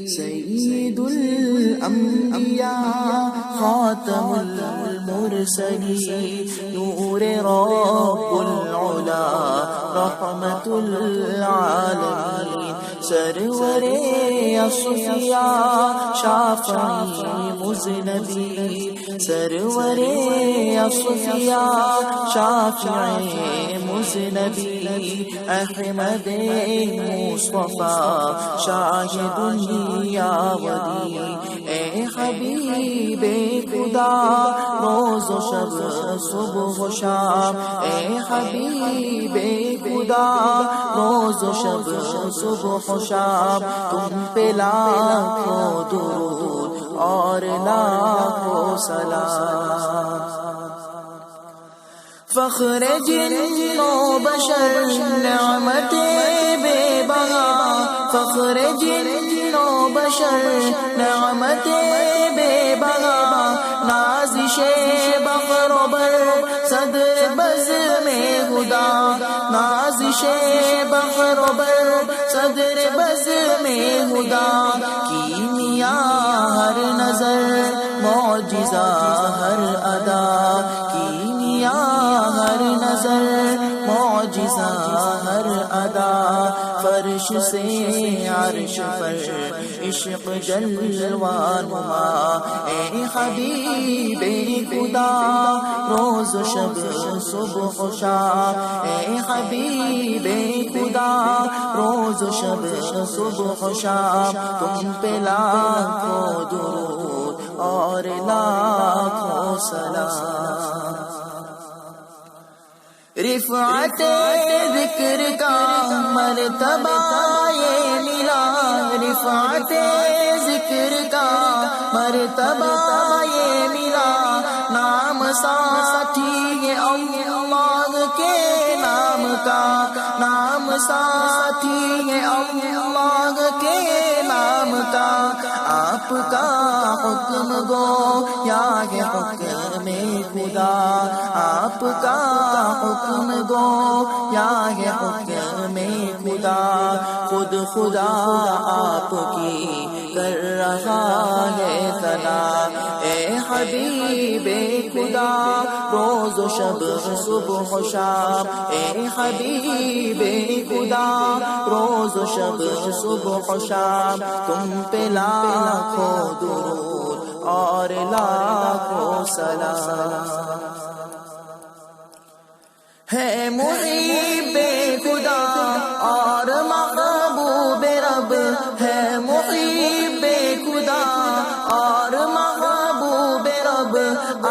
سید الانبیاء خاتم المرسلین نور رب العلا رحمت العالمین سرور اصفیاء شافعی مذنبی سرور اصفیاء شافعی مذنبی احمد مصطفیٰ شاہد دنیا ودی اے حبیب خدا روز و شب صبح و شام اے حبیب خدا روز و شب صبح و شام تم پہ لاکھوں درود اور لاکھوں سلام فخر جن و بشر نعمت بے بہا فخر جن و بشر نعمت بے بہا نازش بفر و بر صدر بزم خدا نازش بفر و بر صدر بزم خدا کیمیا ہر نظر معجزہ ہر ادا کیمیا ہر نظر معجزہ ہر ادا فرش سے عرش پر عشق جلوہ نما اے حبیب خدا روز و شب صبح و شام اے حبیب خدا روز و شب صبح و شام تم پہ لاکھوں درود اور لاکھوں سلام رفعت ذکر کا مرتبہ یہ ملا رفعت ذکر کا مرتبہ یہ ملا نام ساتھی ہے اللہ کے نام کا نام ساتھی ہے اللہ کے نام کا آپ کا حکم گو یا ہے حکم خدا آپ کا حکم گو یا ہے حکم خدا خود خدا آپ کی کر رہا ہے ثنا اے حبیب خدا روز و شب صبح و شام اے حبیب خدا روز و شب صبح و شام تم پہ لاکھوں درود اور لاکھوں سلام ہے محب خدا اور محبوب رب ہے محب خدا اور محبوب رب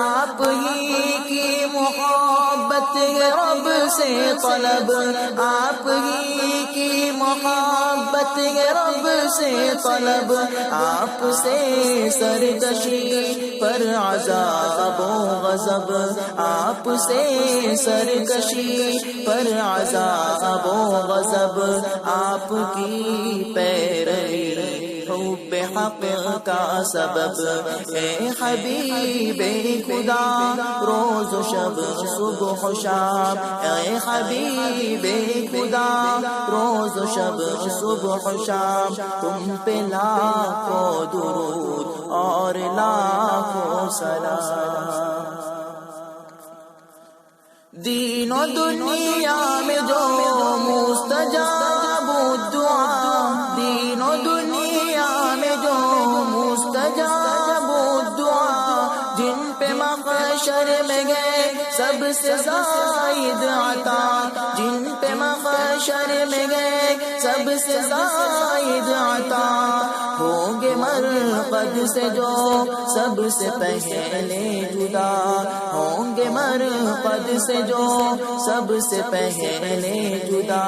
آپ ہی کی محبت رب سے طلب آپ ہی کی محبت رب سے طلب آپ سے سرکشی پر عذاب و غضب آپ سے سرکشی پر عذاب و غضب آپ کی پیروی حب حق کا سبب اے حبیب خدا روز و شب صبح و شام اے حبیب خدا روز و شب صبح و شام تم پہ لاکھوں درود اور لاکھوں سلام دین و دنیا میں جو مستجاب الدعا دین و دنیا میں جو مستجاب الدعا جن پہ محشر میں گئے سب سے زائد عطا جن پہ محشر میں گئے سب سے زائد عطا ہوں گے مرقد سے جو سب سے پہلے جدا ہوں گے مرقد سے جو سب سے پہلے جدا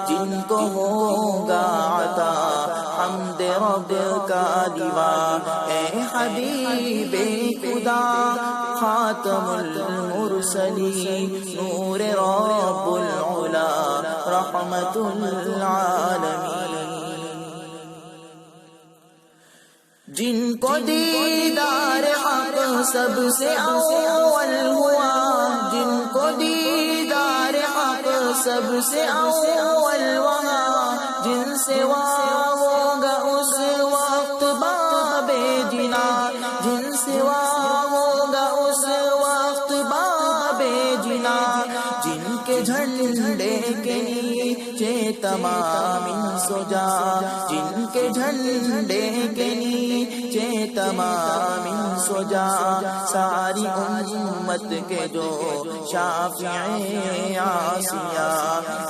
جن کو ہوگا عطا حمد رب کا دیوا اے حبیب خدا خاتم المرسلین نور رب العلا رحمت العالمین جن کو دیدار حق سب سے اول ہوا جن کو دیدار حق سب سے اول وہاں جن سے ہوگا اس تمام سجا جن کے جھنڈے کے نیچے تمام سجا ساری امت کے جو شافع آسیہ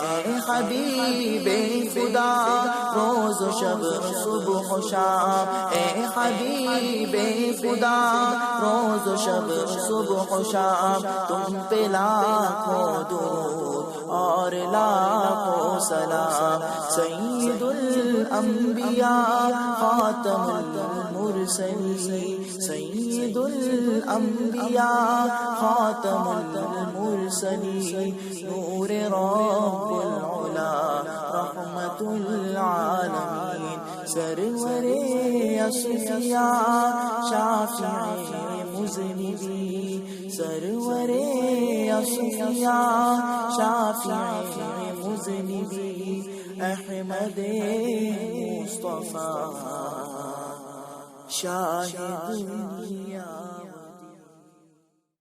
اے حبیب خدا روز و شب صبح و شام اے حبیب خدا روز و شب صبح و شام تم پہ لاکھوں درود اور لاکھوں سلام سید الانبیاء خاتم المرسلین سید الانبیاء خاتم المرسلین نور رب العلا رحمت العالمین سرور اصفیاء شافع مذنبین سرور اصفیاء شافع مذنبین احمد مصطفیٰ شاہد دنیا